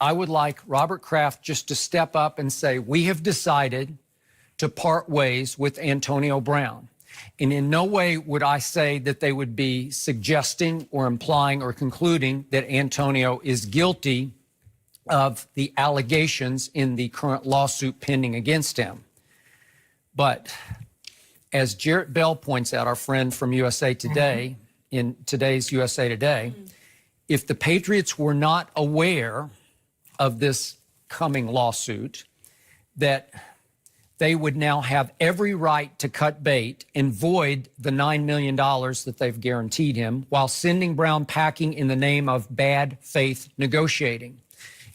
I would like Robert Kraft just to step up and say, we have decided to part ways with Antonio Brown. And in no way would I say that they would be suggesting or implying or concluding that Antonio is guilty of the allegations in the current lawsuit pending against him. But as Jarrett Bell points out, our friend from USA Today, in today's USA Today, if the Patriots were not aware of this coming lawsuit, that they would now have every right to cut bait and void the $9 million that they've guaranteed him while sending Brown packing in the name of bad faith negotiating.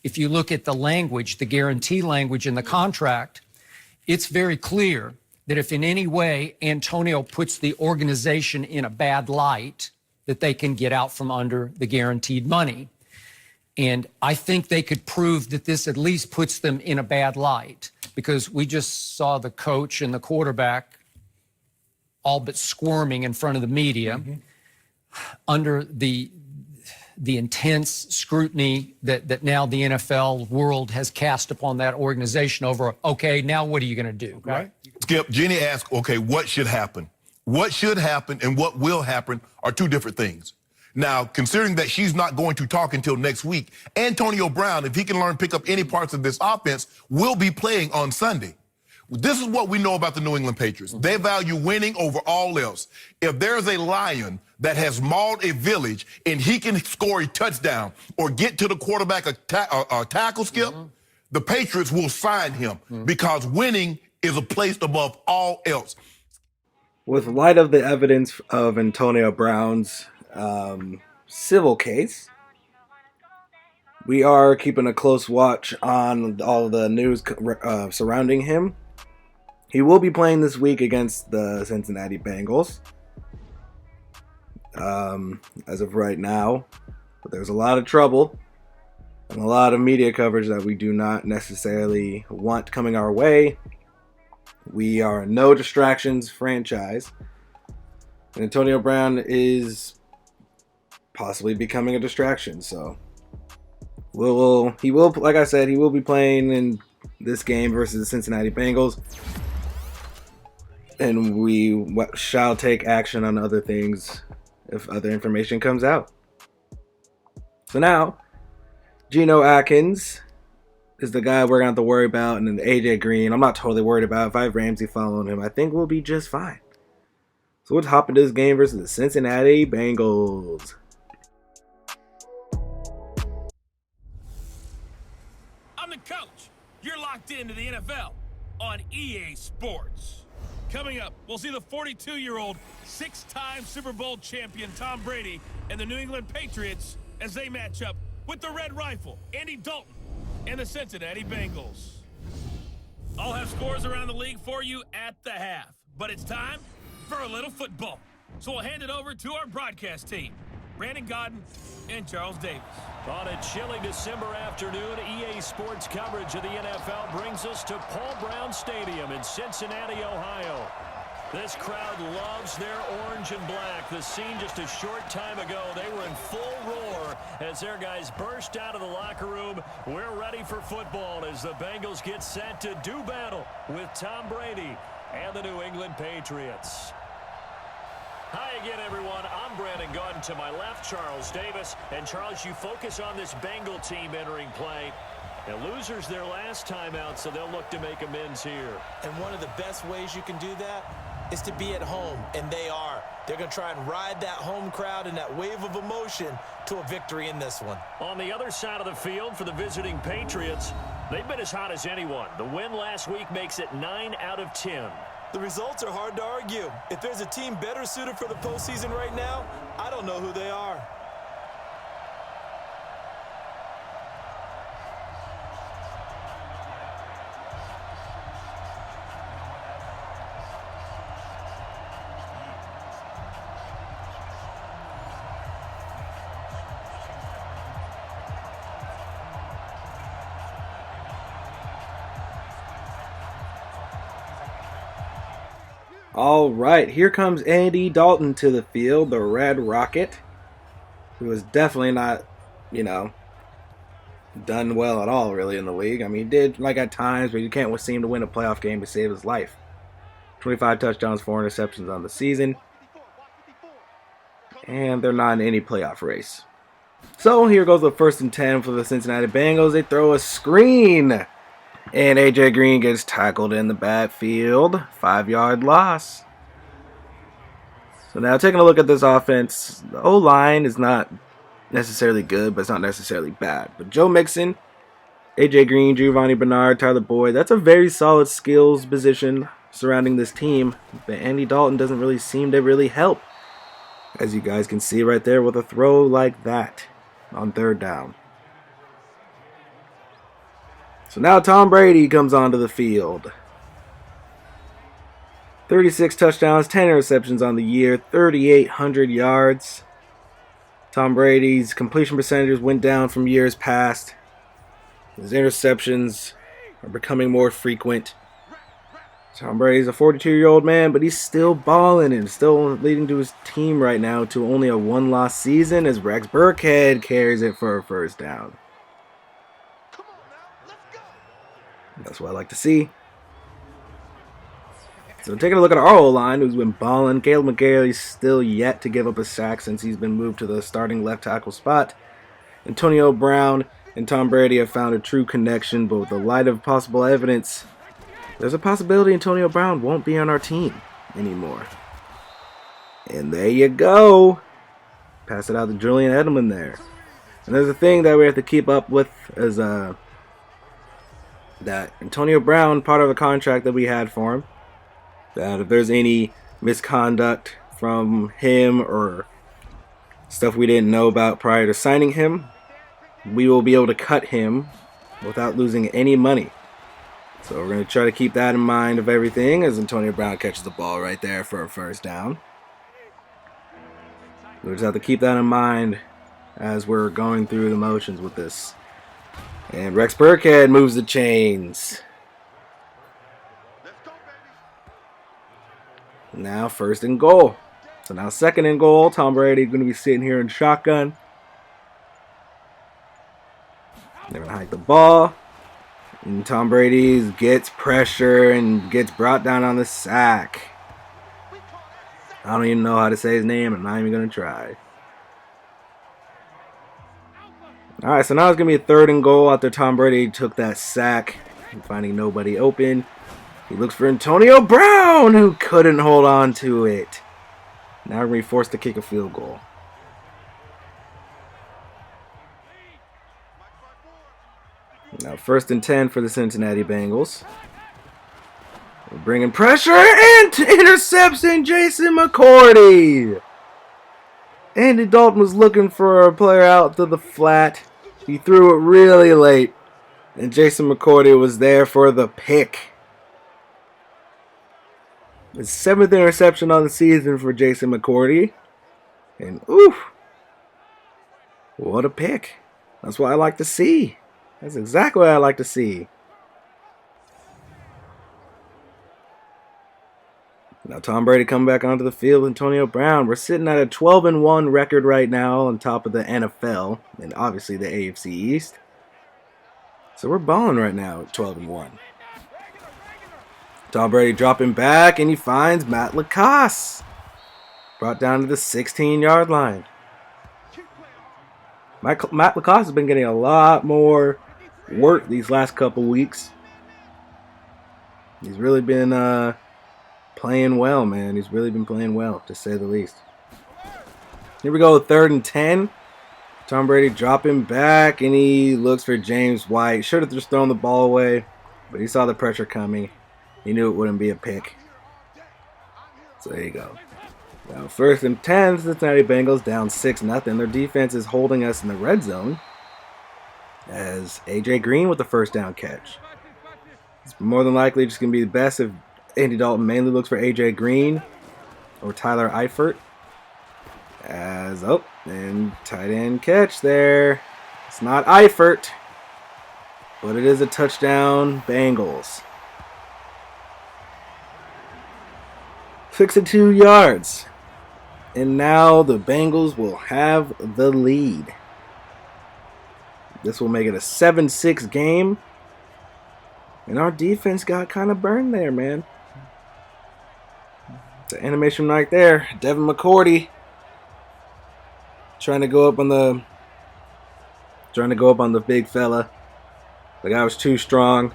If you look at the language, the guarantee language in the contract, it's very clear that if in any way Antonio puts the organization in a bad light, that they can get out from under the guaranteed money. And I think they could prove that this at least puts them in a bad light, because we just saw the coach and the quarterback all but squirming in front of the media under the intense scrutiny that now the NFL world has cast upon that organization over, okay, now what are you going to do? Okay? Right. Skip, Jenny asked, okay, what should happen? What should happen and what will happen are two different things. Now, considering that she's not going to talk until next week, Antonio Brown, if he can learn to pick up any parts of this offense, will be playing on Sunday. This is what we know about the New England Patriots. They value winning over all else. If there's a lion that has mauled a village and he can score a touchdown or get to the quarterback a tackle, Skip, the Patriots will sign him because winning is a place above all else. With light of the evidence of Antonio Brown's civil case, we are keeping a close watch on all of the news surrounding him. He will be playing this week against the Cincinnati Bengals as of right now, but there's a lot of trouble and a lot of media coverage that we do not necessarily want coming our way. We are a no distractions franchise, and Antonio Brown is possibly becoming a distraction. So he will, like I said, he will be playing in this game versus the Cincinnati Bengals, and we shall take action on other things if other information comes out. So now, Geno Atkins is the guy we're going to have to worry about, and then AJ Green, I'm not totally worried about. If I have Ramsey following him, I think we'll be just fine. So let's hop into this game versus the Cincinnati Bengals. I'm the coach. You're locked into the NFL on EA Sports. Coming up, we'll see the 42-year-old, six-time Super Bowl champion Tom Brady and the New England Patriots as they match up with the Red Rifle, Andy Dalton, and the Cincinnati Bengals. I'll have scores around the league for you at the half, but it's time for a little football. So we'll hand it over to our broadcast team, Brandon Godden and Charles Davis. On a chilly December afternoon, EA Sports coverage of the NFL brings us to Paul Brown Stadium in Cincinnati, Ohio. This crowd loves their orange and black. The scene just a short time ago, they were in full roar as their guys burst out of the locker room. We're ready for football as the Bengals get set to do battle with Tom Brady and the New England Patriots. Hi again, everyone. I'm Brandon Godden. To my left, Charles Davis. And Charles, you focus on this Bengal team entering play. And losers their last time out, so they'll look to make amends here. And one of the best ways you can do that is to be at home, and they are. They're going to try and ride that home crowd and that wave of emotion to a victory in this one. On the other side of the field for the visiting Patriots, they've been as hot as anyone. The win last week makes it 9 out of 10. The results are hard to argue. If there's a team better suited for the postseason right now, I don't know who they are. All right, here comes Andy Dalton to the field, the Red Rocket, who is definitely not, done well at all, really, in the league. I mean, he did, like, at times, but you can't seem to win a playoff game to save his life. 25 touchdowns, 4 interceptions on the season. And they're not in any playoff race. So here goes the 1st and 10 for the Cincinnati Bengals. They throw a screen. And A.J. Green gets tackled in the backfield. 5-yard loss. So now taking a look at this offense, the O-line is not necessarily good, but it's not necessarily bad. But Joe Mixon, A.J. Green, Giovanni Bernard, Tyler Boyd, that's a very solid skills position surrounding this team. But Andy Dalton doesn't really seem to really help. As you guys can see right there with a throw like that on 3rd down. So now Tom Brady comes onto the field. 36 touchdowns, 10 interceptions on the year, 3,800 yards. Tom Brady's completion percentages went down from years past. His interceptions are becoming more frequent. Tom Brady's a 42-year-old man, but he's still balling and still leading to his team right now to only a 1-loss season as Rex Burkhead carries it for a 1st down. That's what I like to see. So taking a look at our O-line, who's been balling. Caleb McGarry's still yet to give up a sack since he's been moved to the starting left tackle spot. Antonio Brown and Tom Brady have found a true connection, but with the light of possible evidence, there's a possibility Antonio Brown won't be on our team anymore. And there you go. Pass it out to Julian Edelman there. And there's a thing that we have to keep up with is that Antonio Brown, part of a contract that we had for him, that if there's any misconduct from him or stuff we didn't know about prior to signing him, we will be able to cut him without losing any money. So we're going to try to keep that in mind of everything as Antonio Brown catches the ball right there for a 1st down. We just have to keep that in mind as we're going through the motions with this. And Rex Burkhead moves the chains. Now 1st and goal. So now 2nd and goal. Tom Brady going to be sitting here in shotgun. They're going to hike the ball. And Tom Brady gets pressure and gets brought down on the sack. I don't even know how to say his name. I'm not even going to try. Alright, so now it's going to be a 3rd and goal after Tom Brady took that sack. And finding nobody open. He looks for Antonio Brown, who couldn't hold on to it. Now we're going to be forced to kick a field goal. Now 1st and 10 for the Cincinnati Bengals. We're bringing pressure and interception, Jason McCourty. Andy Dalton was looking for a player out to the flat. He threw it really late. And Jason McCourty was there for the pick. His 7th interception on the season for Jason McCourty. And oof. What a pick. That's what I like to see. That's exactly what I like to see. Now Tom Brady coming back onto the field with Antonio Brown. We're sitting at a 12-1 record right now on top of the NFL and obviously the AFC East. So we're balling right now at 12-1. Tom Brady dropping back and he finds Matt Lacoste. Brought down to the 16-yard line. Matt Lacoste has been getting a lot more work these last couple weeks. He's really been playing well, man. He's really been playing well, to say the least. Here we go, 3rd and 10. Tom Brady dropping back, and he looks for James White. Should have just thrown the ball away, but he saw the pressure coming. He knew it wouldn't be a pick. So there you go. Now 1st and 10, Cincinnati Bengals down 6-0. Their defense is holding us in the red zone as A.J. Green with the 1st down catch. It's more than likely just going to be the best if Andy Dalton mainly looks for A.J. Green or Tyler Eifert. And tight end catch there. It's not Eifert, but it is a touchdown, Bengals. 62 yards. And now the Bengals will have the lead. This will make it a 7-6 game. And our defense got kind of burned there, man. The animation right there. Devin McCourty trying to go up on the big fella. The guy was too strong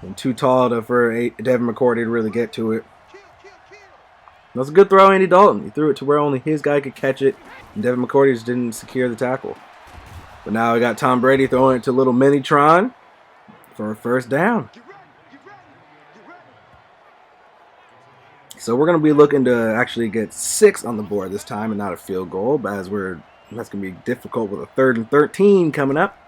and too tall for Devin McCourty to really get to it. That was a good throw, Andy Dalton. He threw it to where only his guy could catch it, and Devin McCourty just didn't secure the tackle. But now we got Tom Brady throwing it to little Minitron for a first down. So we're going to be looking to actually get 6 on the board this time and not a field goal, but that's going to be difficult with a 3rd and 13 coming up.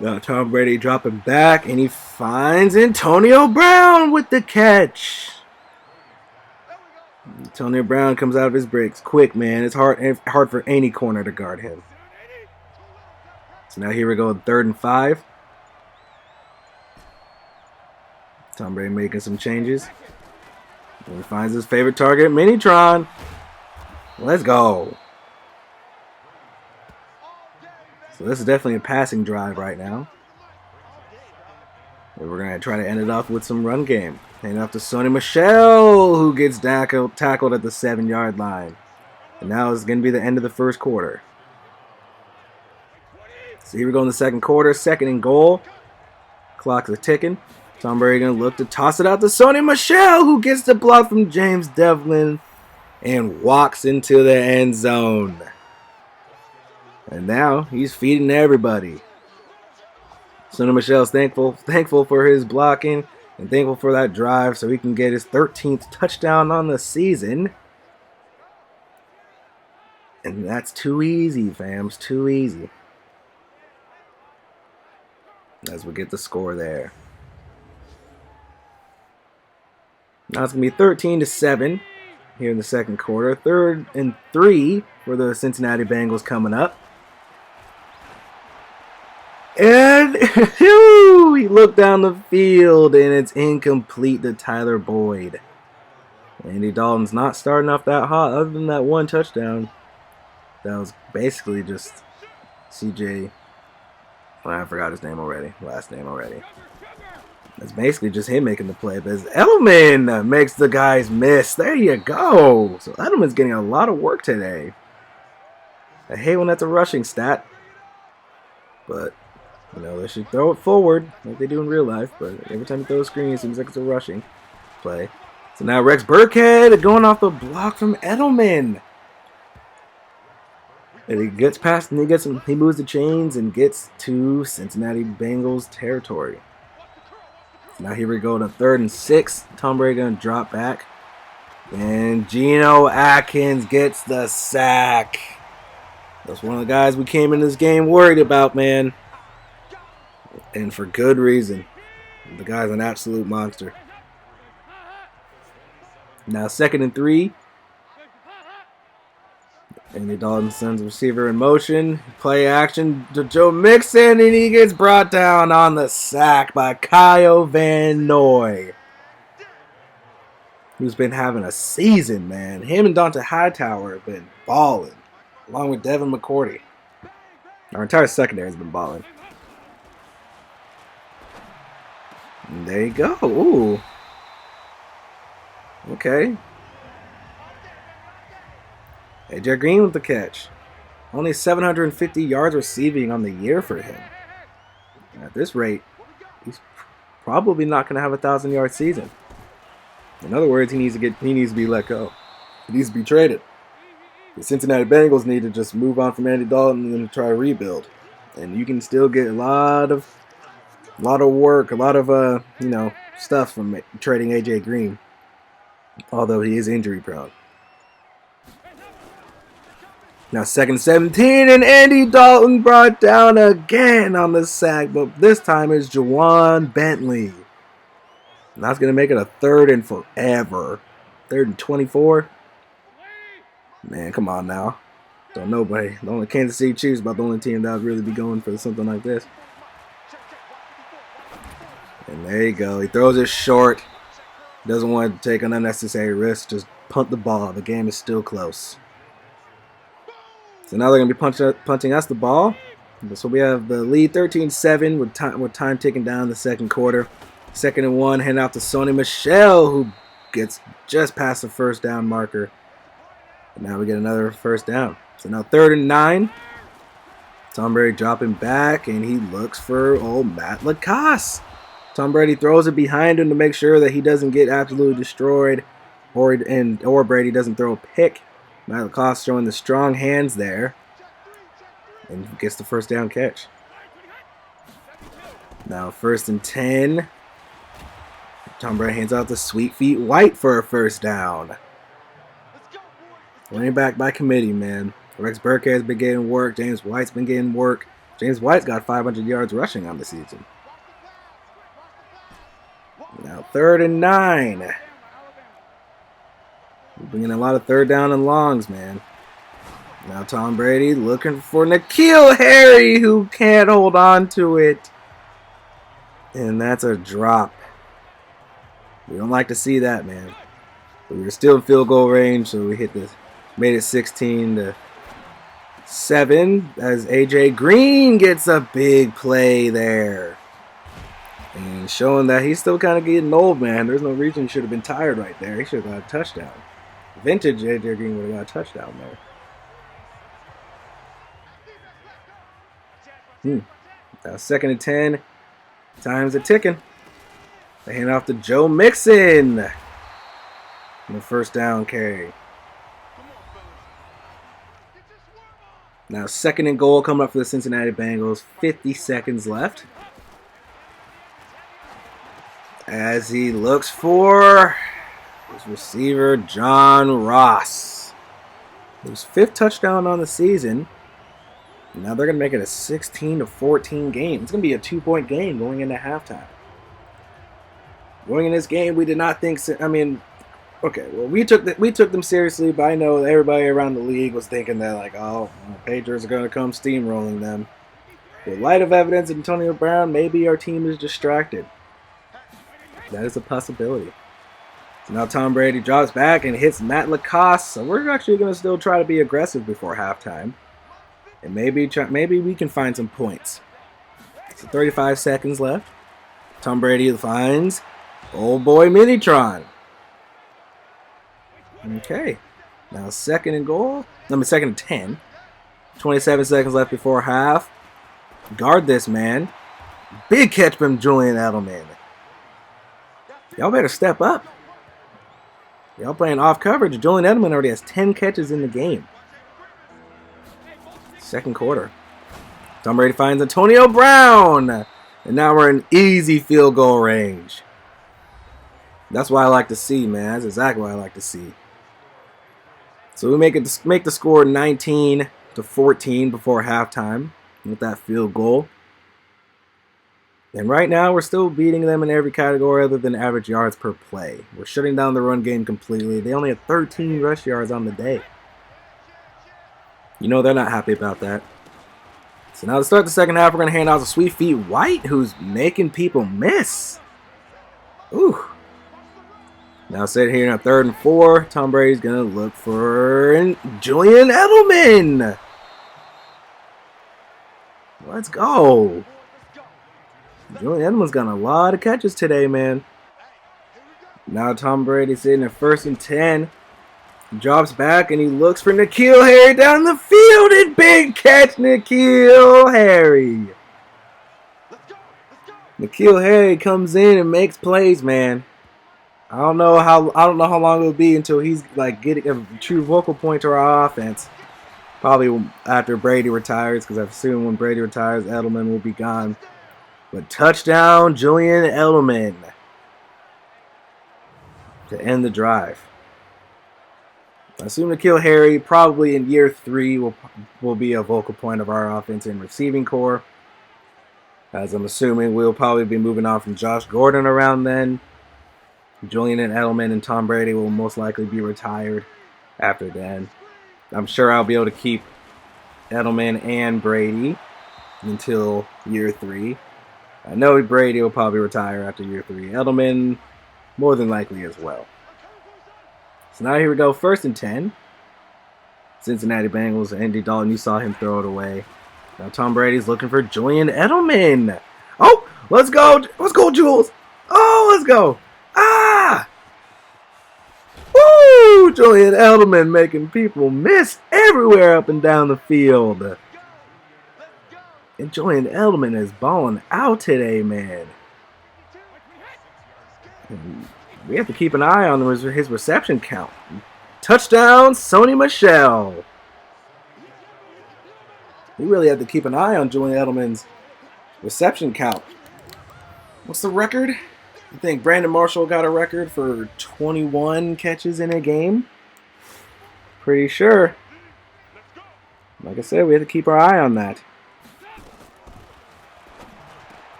Now Tom Brady dropping back, and he finds Antonio Brown with the catch. Antonio Brown comes out of his breaks quick, man. It's hard for any corner to guard him. So now here we go, 3rd and 5. Tom Brady making some changes. And he finds his favorite target, Minitron. Let's go. So this is definitely a passing drive right now. And we're going to try to end it off with some run game. Handing off to Sony Michel, who gets tackled at the 7-yard line. And now it's going to be the end of the first quarter. So here we go in the second quarter. 2nd and goal. Clock's a ticking. Tom Brady going to look to toss it out to Sony Michel, who gets the block from James Devlin and walks into the end zone. And now he's feeding everybody. Sony Michel's thankful for his blocking and thankful for that drive so he can get his 13th touchdown on the season. And that's too easy, fams. Too easy. As we get the score there. Now it's going to be 13-7 here in the second quarter. 3rd and 3 for the Cincinnati Bengals coming up. And he looked down the field, and it's incomplete to Tyler Boyd. Andy Dalton's not starting off that hot, other than that one touchdown. That was basically just CJ. Well, I forgot his name already. Last name already. That's basically just him making the play. But Edelman makes the guys miss. There you go. So Edelman's getting a lot of work today. I hate when that's a rushing stat. But, you know, they should throw it forward like they do in real life. But every time you throw a screen, it seems like it's a rushing play. So now Rex Burkhead going off the block from Edelman. And he gets past and he moves the chains and gets to Cincinnati Bengals territory. So now here we go to 3rd and 6. Tom Brady gonna drop back. And Geno Atkins gets the sack. That's one of the guys we came in this game worried about, man. And for good reason. The guy's an absolute monster. Now 2nd and 3. Andy Dalton sends a receiver in motion. Play action to Joe Mixon, and he gets brought down on the sack by Kyle Van Noy. Who's been having a season, man. Him and Dante Hightower have been balling, along with Devin McCourty. Our entire secondary has been balling. And there you go. Ooh. Okay. AJ Green with the catch. Only 750 yards receiving on the year for him. At this rate, he's probably not going to have a 1,000-yard season. In other words, he needs to be let go. He needs to be traded. The Cincinnati Bengals need to just move on from Andy Dalton and then try to rebuild. And you can still get a lot of work, a lot of stuff from trading AJ Green, although he is injury prone. Now 2nd 17, and Andy Dalton brought down again on the sack, but this time it's Juwan Bentley. And that's going to make it a 3rd and forever. 3rd and 24. Man, come on now. Don't nobody. The only Kansas City Chiefs about the only team that would really be going for something like this. And there you go. He throws it short. Doesn't want to take an unnecessary risk. Just punt the ball. The game is still close. So now they're going to be punting us the ball. So we have the lead 13-7 with time ticking down the second quarter. 2nd and 1, hand out to Sony Michel, who gets just past the first down marker. And now we get another first down. So now 3rd and 9. Tom Brady dropping back, and he looks for old Matt Lacoste. Tom Brady throws it behind him to make sure that he doesn't get absolutely destroyed, or Brady doesn't throw a pick. Matt Lacoste showing the strong hands there, and gets the first down catch. Now 1st and 10. Tom Brady hands out to Sweet Feet White for a first down. Running back by committee, man. Rex Burkhead's been getting work. James White's been getting work. James White's got 500 yards rushing on the season. Now 3rd and 9. We're bringing a lot of 3rd down and longs, man. Now Tom Brady looking for N'Keal Harry, who can't hold on to it. And that's a drop. We don't like to see that, man. But we were still in field goal range, so we made it 16-7 as AJ Green gets a big play there. And showing that he's still kind of getting old, man. There's no reason he should have been tired right there. He should have got a touchdown. Vintage AJ Green would have got a touchdown there. Now 2nd and 10. Time's a ticking. They hand off to Joe Mixon. And the first down carry. Now 2nd and goal coming up for the Cincinnati Bengals. 50 seconds left. As he looks for his receiver, John Ross. His 5th touchdown on the season. Now they're going to make it a 16-14 game. It's going to be a 2-point game going into halftime. Going in this game, we did not think. Okay, well, we took them seriously, but I know everybody around the league was thinking that, like, oh, the Patriots are going to come steamrolling them. In light of evidence of Antonio Brown, maybe our team is distracted. That is a possibility. So now Tom Brady drops back and hits Matt Lacoste. So we're actually going to still try to be aggressive before halftime, and maybe we can find some points. So 35 seconds left. Tom Brady finds old boy Minitron. Okay. Now 2nd and goal. 2nd and 10. 27 seconds left before half. Guard this man. Big catch from Julian Edelman. Y'all better step up. Y'all playing off coverage. Julian Edelman already has 10 catches in the game. 2nd quarter. Tom Brady finds Antonio Brown. And now we're in easy field goal range. That's what I like to see, man. That's exactly what I like to see. So we make the score 19-14 before halftime with that field goal. And right now we're still beating them in every category other than average yards per play. We're shutting down the run game completely. They only have 13 rush yards on the day. You know they're not happy about that. So now to start the second half, we're going to hand out to Sweet Feet White, who's making people miss. Ooh. Now sitting here in 3rd and 4, Tom Brady's going to look for Julian Edelman. Let's go. Julian Edelman's got a lot of catches today, man. Now Tom Brady sitting at 1st and 10. Drops back and he looks for N'Keal Harry down the field. And big catch, N'Keal Harry. N'Keal Harry comes in and makes plays, man. I don't know how long it'll be until he's like getting a true vocal point to our offense. Probably after Brady retires, because I assume when Brady retires, Edelman will be gone. But touchdown, Julian Edelman to end the drive. I assume N'Keal Harry probably in year 3 will be a vocal point of our offense and receiving core. As I'm assuming we'll probably be moving on from Josh Gordon around then. Julian and Edelman and Tom Brady will most likely be retired after then. I'm sure I'll be able to keep Edelman and Brady until year 3. I know Brady will probably retire after year 3. Edelman more than likely as well. So now here we go, 1st and 10. Cincinnati Bengals. Andy Dalton, you saw him throw it away. Now Tom Brady's looking for Julian Edelman. Oh, let's go. Let's go, Jules. Oh, let's go. Ah! Woo! Julian Edelman making people miss everywhere up and down the field. And Julian Edelman is balling out today, man. And we have to keep an eye on his reception count. Touchdown, Sony Michel. We really have to keep an eye on Julian Edelman's reception count. What's the record? I think Brandon Marshall got a record for 21 catches in a game. Pretty sure. Like I said, we have to keep our eye on that.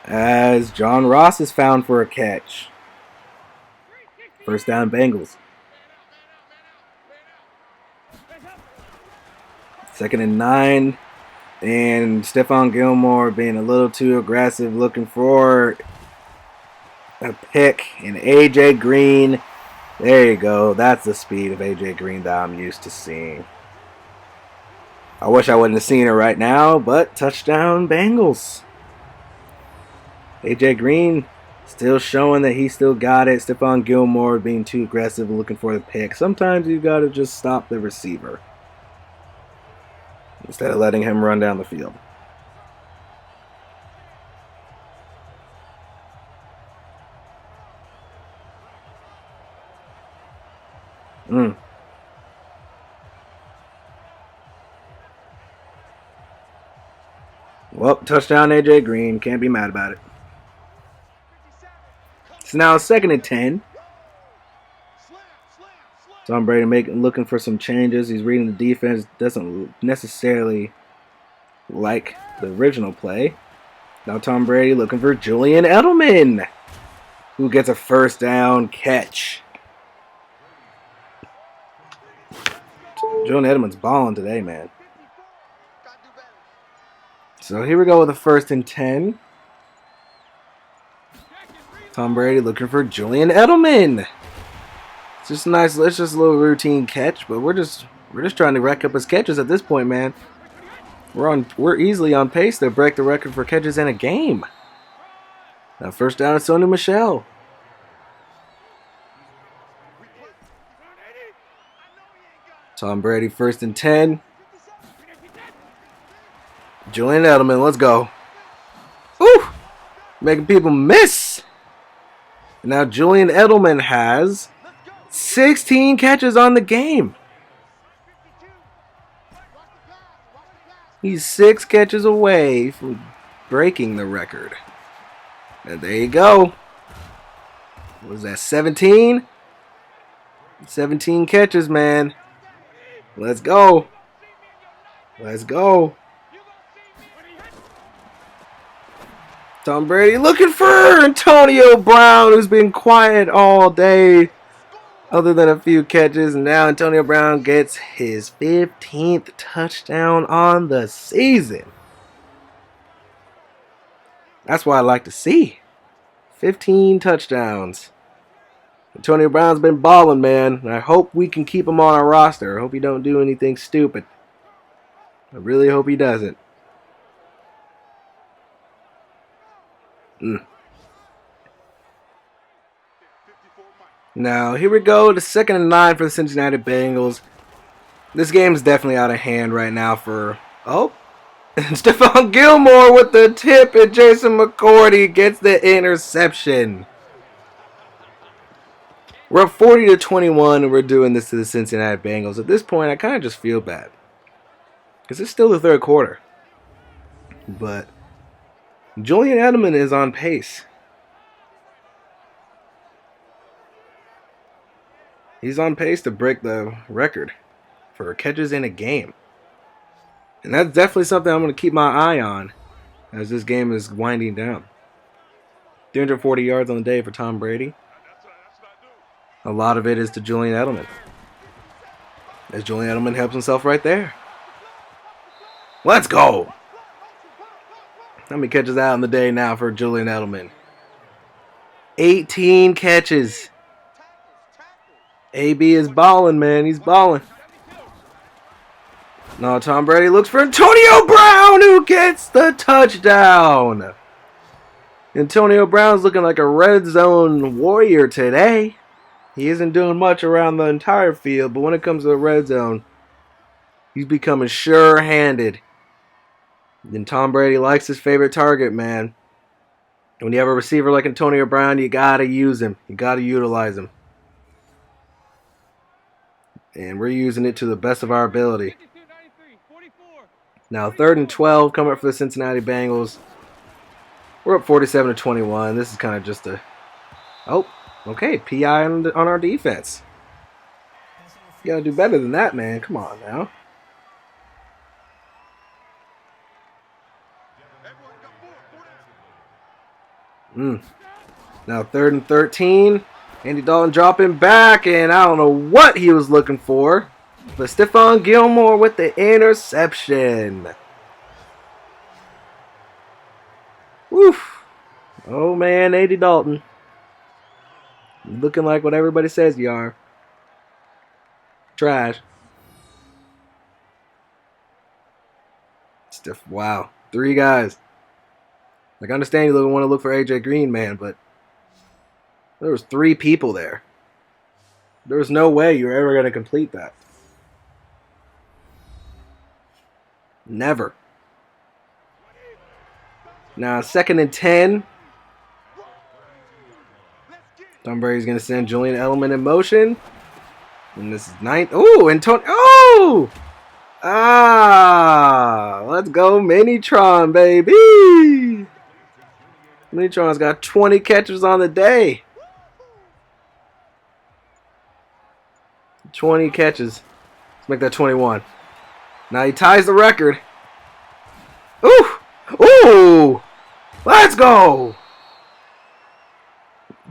As John Ross is found for a catch. First down, Bengals. 2nd and 9. And Stephon Gilmore being a little too aggressive, looking for a pick. And A.J. Green. There you go. That's the speed of A.J. Green that I'm used to seeing. I wish I wouldn't have seen it right now, but touchdown Bengals. A.J. Green still showing that he still got it. Stephon Gilmore being too aggressive, looking for the pick. Sometimes you got to just stop the receiver instead of letting him run down the field. Well, touchdown A.J. Green. Can't be mad about it. It's now 2nd and 10. Tom Brady looking for some changes. He's reading the defense. Doesn't necessarily like the original play. Now Tom Brady looking for Julian Edelman, who gets a first down catch. Julian Edelman's balling today, man. So here we go with a 1st and 10. Tom Brady looking for Julian Edelman. It's just nice. It's just a little routine catch, but we're just trying to rack up his catches at this point, man. We're easily on pace to break the record for catches in a game. Now first down is Sony Michel. Tom Brady 1st and 10. Julian Edelman, let's go. Woo! Making people miss. And now Julian Edelman has 16 catches on the game. He's 6 catches away from breaking the record. And there you go. What was that, 17? 17 catches, man. Let's go. Let's go. Tom Brady looking for Antonio Brown, who's been quiet all day, other than a few catches. And now Antonio Brown gets his 15th touchdown on the season. That's what I like to see. 15 touchdowns. Antonio Brown's been balling, man. And I hope we can keep him on our roster. I hope he don't do anything stupid. I really hope he doesn't. Now, here we go. The 2nd and 9 for the Cincinnati Bengals. This game is definitely out of hand right now for... Oh! Stephon Gilmore with the tip, and Jason McCourty gets the interception. We're up 40-21, and we're doing this to the Cincinnati Bengals. At this point, I kind of just feel bad, because it's still the 3rd quarter. But Julian Edelman is on pace. He's on pace to break the record for catches in a game. And that's definitely something I'm going to keep my eye on as this game is winding down. 340 yards on the day for Tom Brady. A lot of it is to Julian Edelman, as Julian Edelman helps himself right there. Let's go! How many catches out on the day now for Julian Edelman? 18 catches. AB is balling, man. He's balling. No, Tom Brady looks for Antonio Brown, who gets the touchdown. Antonio Brown's looking like a red zone warrior today. He isn't doing much around the entire field, but when it comes to the red zone, he's becoming sure-handed. And Tom Brady likes his favorite target, man. When you have a receiver like Antonio Brown, you gotta use him. You gotta utilize him. And we're using it to the best of our ability. Now, 3rd and 12 coming up for the Cincinnati Bengals. We're up 47-21. This is kind of just a... Oh, okay. PI on our defense. You gotta do better than that, man. Come on now. Now 3rd and 13. Andy Dalton dropping back, and I don't know what he was looking for. But Stephon Gilmore with the interception. Woof. Oh, man, Andy Dalton. Looking like what everybody says you are. Trash. Wow. 3 guys. Like, I understand you want to look for AJ Green, man, but there was 3 people there. There was no way you were ever going to complete that. Never. Now, 2nd and 10. Tom Brady's going to send Julian Edelman in motion. And this is 9th. Oh, and Tony. Oh! Let's go Minitron, baby. Minitron's got 20 catches on the day. 20 catches. Let's make that 21. Now he ties the record. Ooh! Ooh! Let's go!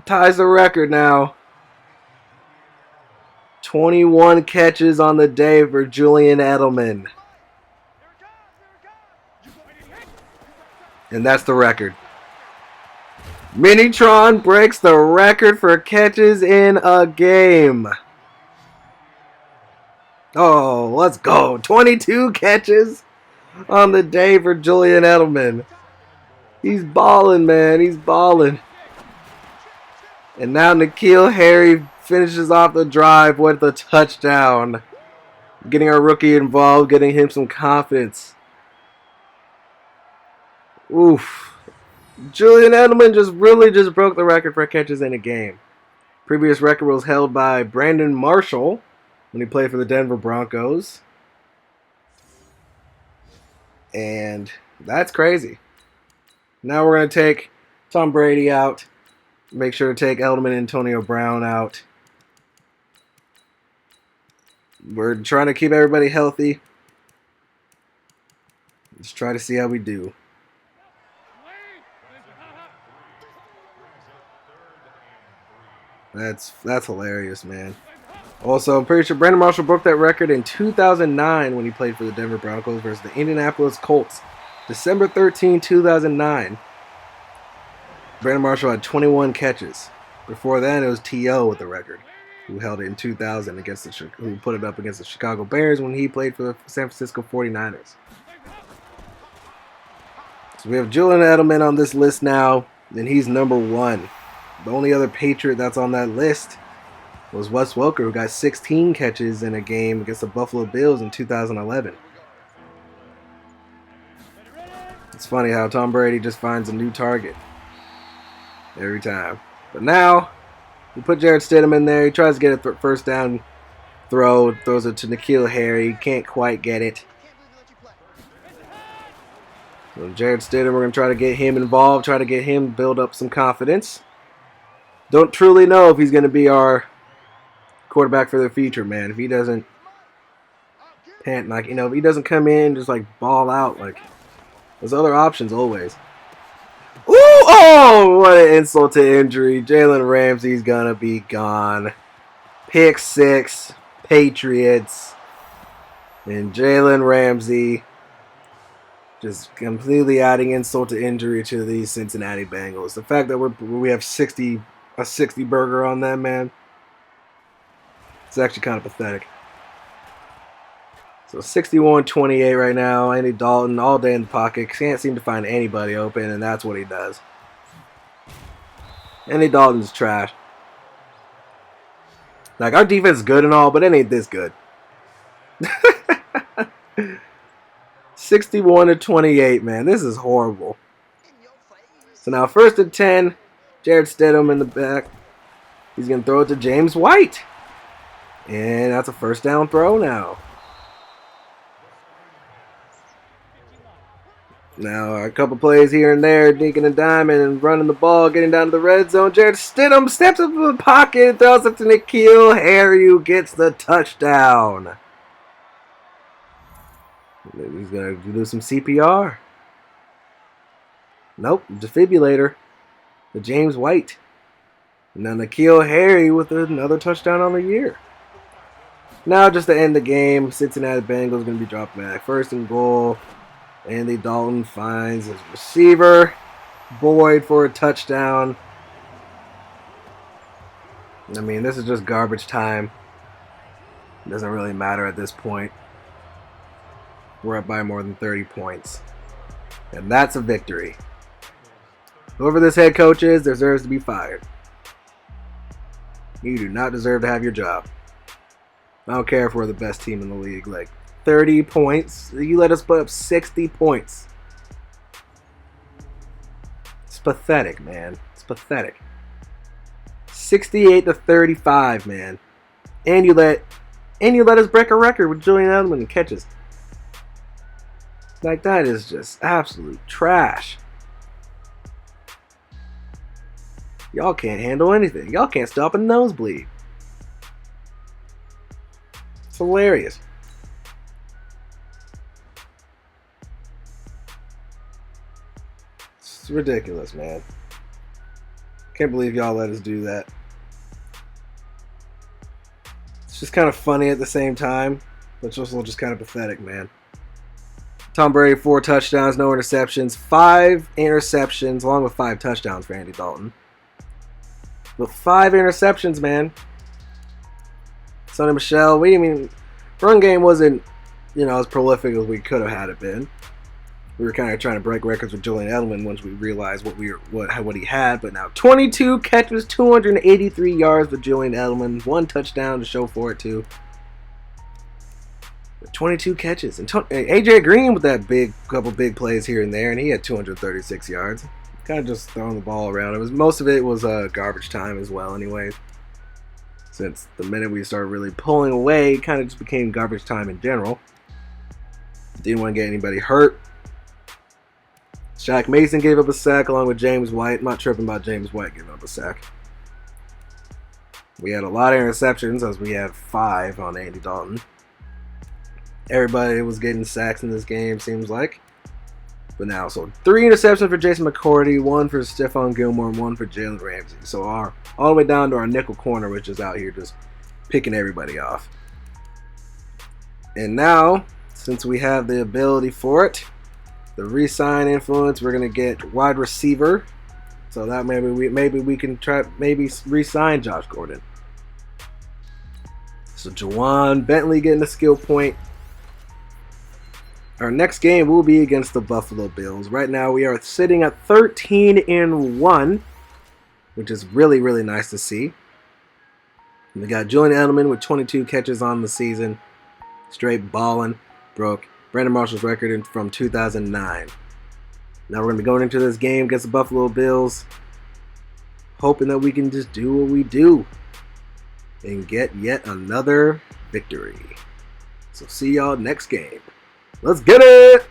Ties the record now. 21 catches on the day for Julian Edelman. And that's the record. Minitron breaks the record for catches in a game. Oh, let's go. 22 catches on the day for Julian Edelman. He's balling, man. He's balling. And now N'Keal Harry finishes off the drive with a touchdown. Getting our rookie involved, getting him some confidence. Oof. Julian Edelman really broke the record for catches in a game. Previous record was held by Brandon Marshall when he played for the Denver Broncos. And that's crazy. Now we're going to take Tom Brady out. Make sure to take Edelman and Antonio Brown out. We're trying to keep everybody healthy. Let's try to see how we do. That's hilarious, man. Also, I'm pretty sure Brandon Marshall broke that record in 2009 when he played for the Denver Broncos versus the Indianapolis Colts. December 13, 2009. Brandon Marshall had 21 catches. Before then, it was T.O. with the record, who held it in 2000 who put it up against the Chicago Bears when he played for the San Francisco 49ers. So we have Julian Edelman on this list now, and he's number 1. The only other Patriot that's on that list was Wes Welker, who got 16 catches in a game against the Buffalo Bills in 2011. It's funny how Tom Brady just finds a new target every time. But now, we put Jarrett Stidham in there. He tries to get a first down throw, throws it to N'Keal Harry. Can't quite get it. So Jarrett Stidham, we're going to try to get him involved, try to get him build up some confidence. Don't truly know if he's going to be our quarterback for the future, man. If he doesn't if he doesn't come in, just like ball out, like there's other options always. Ooh, oh, what an insult to injury. Jalen Ramsey's going to be gone. Pick 6, Patriots. And Jalen Ramsey just completely adding insult to injury to these Cincinnati Bengals. The fact that we have a 60 burger on them, man, it's actually kind of pathetic. So 61-28 right now. Andy Dalton all day in the pocket. Can't seem to find anybody open, and that's what he does. Andy Dalton's trash. Like, our defense is good and all, but it ain't this good. 61-28, man. This is horrible. So now 1st and 10. Jared Stidham in the back. He's going to throw it to James White. And that's a first down throw now. Now, a couple plays here and there, dinking and diming and running the ball, getting down to the red zone. Jared Stidham steps up in the pocket and throws it to N'Keal Harry, who gets the touchdown. Maybe he's going to do some CPR. Nope, defibrillator. The James White. And now N'Keal Harry with another touchdown on the year. Now, just to end the game, Cincinnati Bengals going to be dropped back. 1st and goal. Andy Dalton finds his receiver, Boyd, for a touchdown. I mean, this is just garbage time. It doesn't really matter at this point. We're up by more than 30 points. And that's a victory. Whoever this head coach is deserves to be fired. You do not deserve to have your job. I don't care if we're the best team in the league. Like, 30 points. You let us put up 60 points. It's pathetic, man. It's pathetic. 68-35, man. And you let us break a record with Julian Edelman and catches. Like, that is just absolute trash. Y'all can't handle anything. Y'all can't stop a nosebleed. It's hilarious. It's ridiculous, man. Can't believe y'all let us do that. It's just kind of funny at the same time, but it's also just kind of pathetic, man. Tom Brady, 4 touchdowns, no interceptions. 5 interceptions, along with 5 touchdowns for Andy Dalton. With 5 interceptions, man. Sonny Michel, run game wasn't, as prolific as we could have had it been. We were kind of trying to break records with Julian Edelman once we realized what he had. But now 22 catches, 283 yards for Julian Edelman. 1 touchdown to show for it, too. 22 catches. And AJ Green with that couple big plays here and there. And he had 236 yards. Kind of just throwing the ball around. Most of it was garbage time as well anyways. Since the minute we started really pulling away, it kind of just became garbage time in general. Didn't want to get anybody hurt. Shaq Mason gave up a sack along with James White. I'm not tripping about James White giving up a sack. We had a lot of interceptions, as we had 5 on Andy Dalton. Everybody was getting sacks in this game, seems like. But now, so 3 interceptions for Jason McCourty, 1 for Stephon Gilmore, and 1 for Jalen Ramsey. So all the way down to our nickel corner, which is out here just picking everybody off. And now, since we have the ability for it, the re-sign influence, we're gonna get wide receiver. So that maybe we can try re-sign Josh Gordon. So Juwan Bentley getting a skill point. Our next game will be against the Buffalo Bills. Right now we are sitting at 13-1, which is really, really nice to see. We got Julian Edelman with 22 catches on the season. Straight balling. Broke Brandon Marshall's record from 2009. Now we're going to be going into this game against the Buffalo Bills, hoping that we can just do what we do and get yet another victory. So see y'all next game. Let's get it!